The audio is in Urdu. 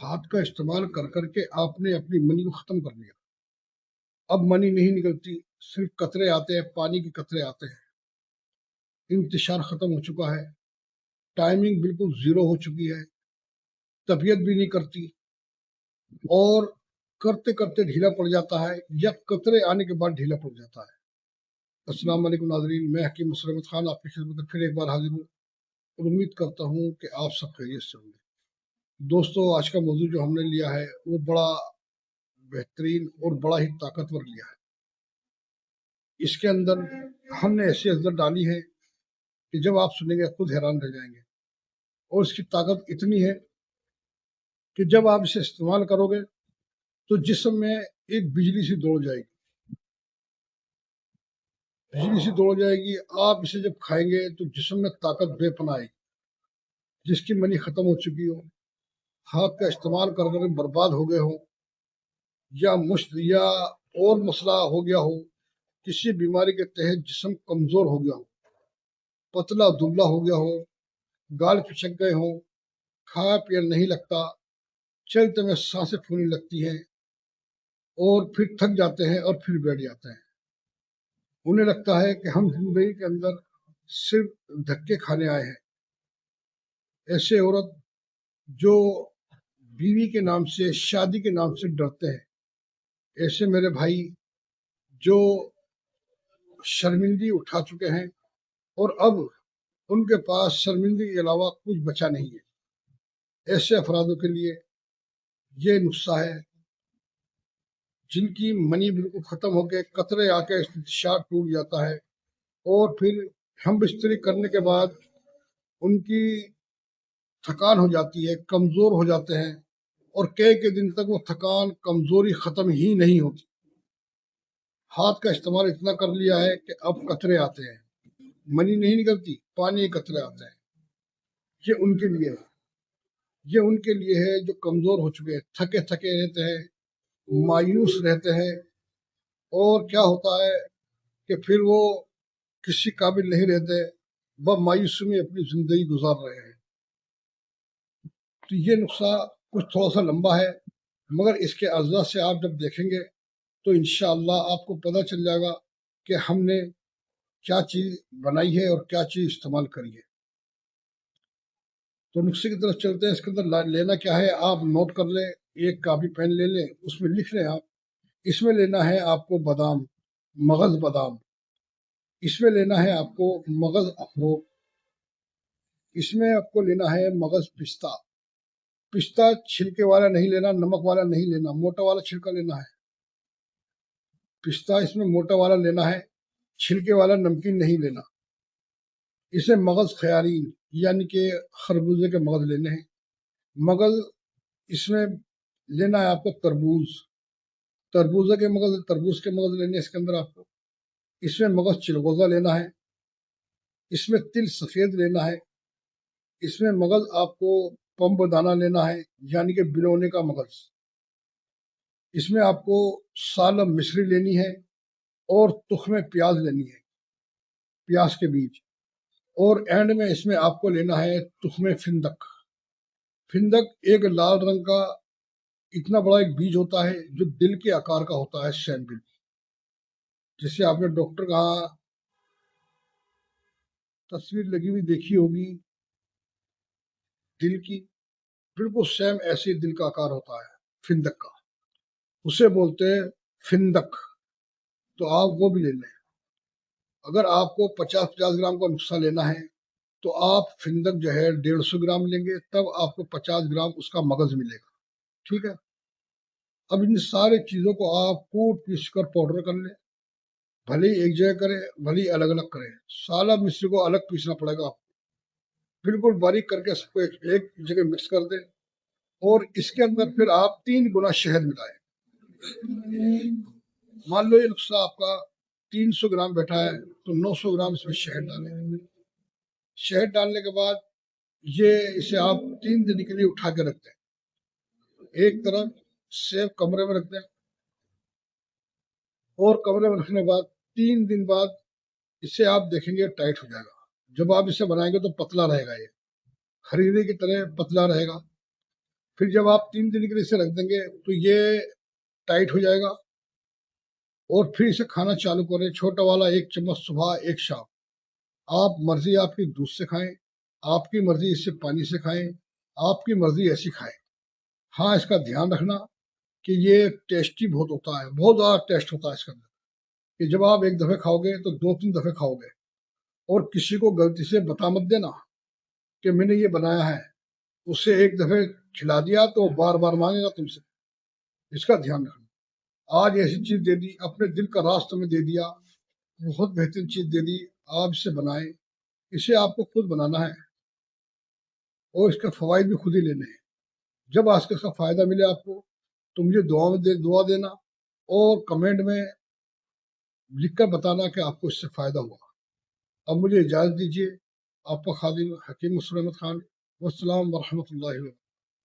ہاتھ کا استعمال کر کر کے آپ نے اپنی منی کو ختم کر لیا. اب منی نہیں نکلتی، صرف قطرے آتے ہیں، پانی کے قطرے آتے ہیں. انتشار ختم ہو چکا ہے، ٹائمنگ بالکل زیرو ہو چکی ہے، طبیعت بھی نہیں کرتی، اور کرتے کرتے ڈھیلا پڑ جاتا ہے یا قطرے آنے کے بعد ڈھیلا پڑ جاتا ہے. السلام علیکم ناظرین، میں حکیم مسرت خان آپ کی خدمت میں پھر ایک بار حاضر ہوں اور امید کرتا ہوں کہ آپ سب خیریت سے ہوں گے. دوستو، آج کا موضوع جو ہم نے لیا ہے وہ بڑا بہترین اور بڑا ہی طاقتور لیا ہے. اس کے اندر ہم نے ایسی عزت ڈالی ہے کہ جب آپ سنیں گے خود حیران رہ جائیں گے. اور اس کی طاقت اتنی ہے کہ جب آپ اسے استعمال کرو گے تو جسم میں ایک بجلی سی دوڑ جائے گی. آپ اسے جب کھائیں گے تو جسم میں طاقت بے پناہ آئے گی. جس کی منی ختم ہو چکی ہو، ہاتھ کا استعمال کر کر برباد ہو گئے ہو، یا اور مسئلہ ہو گیا ہو، کسی بیماری کے تحت جسم کمزور ہو گیا ہو، پتلا دبلا ہو گیا ہو، گال پھچک گئے ہوں، کھایا پیا نہیں لگتا، چلتے میں سانسیں پھولنے لگتی ہیں، اور پھر تھک جاتے ہیں اور پھر بیٹھ جاتے ہیں. انہیں لگتا ہے کہ ہم زندگی کے اندر صرف دھکے کھانے آئے ہیں. ایسے عورت جو بیوی کے نام سے، شادی کے نام سے ڈرتے ہیں، ایسے میرے بھائی جو شرمندگی اٹھا چکے ہیں اور اب ان کے پاس شرمندگی کے علاوہ کچھ بچا نہیں ہے، ایسے افرادوں کے لیے یہ نسخہ ہے. جن کی منی بالکل ختم ہو کے قطرے آ کے انتشار ٹوٹ جاتا ہے، اور پھر ہم بستری کرنے کے بعد ان کی تھکان ہو جاتی ہے، کمزور ہو جاتے ہیں، اور کئی دن تک وہ تھکان کمزوری ختم ہی نہیں ہوتی. ہاتھ کا استعمال اتنا کر لیا ہے کہ اب قطرے آتے ہیں، منی نہیں نکلتی، پانی کے قطرے آتے ہیں. یہ ان کے لیے ہے جو کمزور ہو چکے ہیں، تھکے رہتے ہیں، مایوس رہتے ہیں، اور کیا ہوتا ہے کہ پھر وہ کسی قابل نہیں رہتے، وہ مایوسی میں اپنی زندگی گزار رہے ہیں. تو یہ نسخہ کچھ تھوڑا سا لمبا ہے، مگر اس کے اجزاء سے آپ جب دیکھیں گے تو انشاءاللہ آپ کو پتہ چل جائے گا کہ ہم نے کیا چیز بنائی ہے اور کیا چیز استعمال کری ہے. تو نسخے کی طرف چلتے ہیں. اس کے اندر لینا کیا ہے آپ نوٹ کر لیں، ایک کاپی پین لے لیں، اس میں لکھ لیں. آپ اس میں لینا ہے آپ کو بادام، مغز بادام. اس میں لینا ہے آپ کو مغز اخروٹ. اس میں آپ کو لینا ہے مغز پستہ. پستہ چھلکے والا نہیں لینا، نمک والا نہیں لینا، موٹا والا چھلکا لینا ہے. پستہ اس میں موٹا والا لینا ہے، چھلکے والا نمکین نہیں لینا. اسے مغز خیارین یعنی کہ خربوزے کے مغز لینے ہیں. مغز اس میں لینا ہے آپ کو تربوز کے مغز، تربوز کے مغز لینے اس کے اندر آپ کو. اس میں مغز چلغوزہ لینا ہے. اس میں تل سفید لینا ہے. اس میں مغز آپ کو پمپ دانہ لینا ہے یعنی کہ بلونے کا مغز. اس میں آپ کو سالم مصری لینی ہے، اور تخم پیاز لینی ہے، پیاز کے بیج. اور اینڈ میں اس میں آپ کو لینا ہے تخم فندق. فندق ایک لال رنگ کا اتنا بڑا ایک بیج ہوتا ہے جو دل کے آکار کا ہوتا ہے، سیم بل، جسے آپ نے ڈاکٹر کا تصویر لگی ہوئی دیکھی ہوگی دل کی، بالکل سیم ایسے دل کا آکار ہوتا ہے فندق کا، اسے بولتے ہیں فندق. تو آپ وہ بھی لے لیں. اگر آپ کو 50 گرام کا نسخہ لینا ہے تو آپ فندق جو ہے 150 گرام لیں گے، تب آپ کو 50 گرام اس کا مغز ملے گا. ٹھیک ہے. اب ان سارے چیزوں کو آپ کوٹ پیس کر پاؤڈر کر لیں. بھلے ایک جگہ کریں، بھلے الگ الگ کریں. سالہ مصری کو الگ پیسنا پڑے گا آپ کو. بالکل باریک کر کے سب کو ایک جگہ مکس کر دیں، اور اس کے اندر پھر آپ 3 گنا شہد ملائیں. مان لو یہ نسخہ آپ کا 300 گرام بیٹھا ہے تو 900 گرام اس میں شہد ڈالیں. شہد ڈالنے کے بعد اسے آپ 3 دن کے لیے اٹھا کے رکھ دیں. ایک طرف سیف کمرے میں رکھ دیں، اور کمرے میں رکھنے کے بعد 3 دن بعد اسے آپ دیکھیں گے ٹائٹ ہو جائے گا. جب آپ اسے بنائیں گے تو پتلا رہے گا، یہ خریدے کی طرح پتلا رہے گا. پھر جب آپ 3 دن کے لیے اسے رکھ دیں گے تو یہ ٹائٹ ہو جائے گا، اور پھر اسے کھانا چالو کریں، چھوٹا والا 1 چمچ صبح 1 شام۔ آپ مرضی آپ کی دودھ سے کھائیں، آپ کی مرضی اس سے پانی سے کھائیں، آپ کی مرضی ایسی کھائیں۔ ہاں اس کا دھیان رکھنا کہ یہ ٹیسٹی بہت ہوتا ہے، بہت زیادہ ٹیسٹ ہوتا ہے اس کے اندر، کہ جب آپ ایک دفعہ کھاؤ گے تو 2-3 دفعہ کھاؤ گے۔ اور کسی کو غلطی سے بتا مت دینا کہ میں نے یہ بنایا ہے، اس سے ایک دفعہ کھلا دیا تو بار بار مانگے گا تم سے، اس کا دھیان رکھنا۔ آج ایسی چیز دے دی، اپنے دل کا راز تمہیں دے دیا، بہت بہترین چیز دے دی، آپ اسے بنائیں، اسے آپ کو خود بنانا ہے اور اس کے فوائد بھی خود ہی لینے ہیں۔ جب آج کا فائدہ ملے آپ کو تو مجھے دعا دینا، اور کمنٹ میں لکھ کر بتانا کہ آپ کو اس سے فائدہ ہوا۔ اب مجھے اجازت دیجیے، آپ کا خادم حکیم مسلم احمد خان، والسلام ورحمۃ اللہ وبرکاتہ۔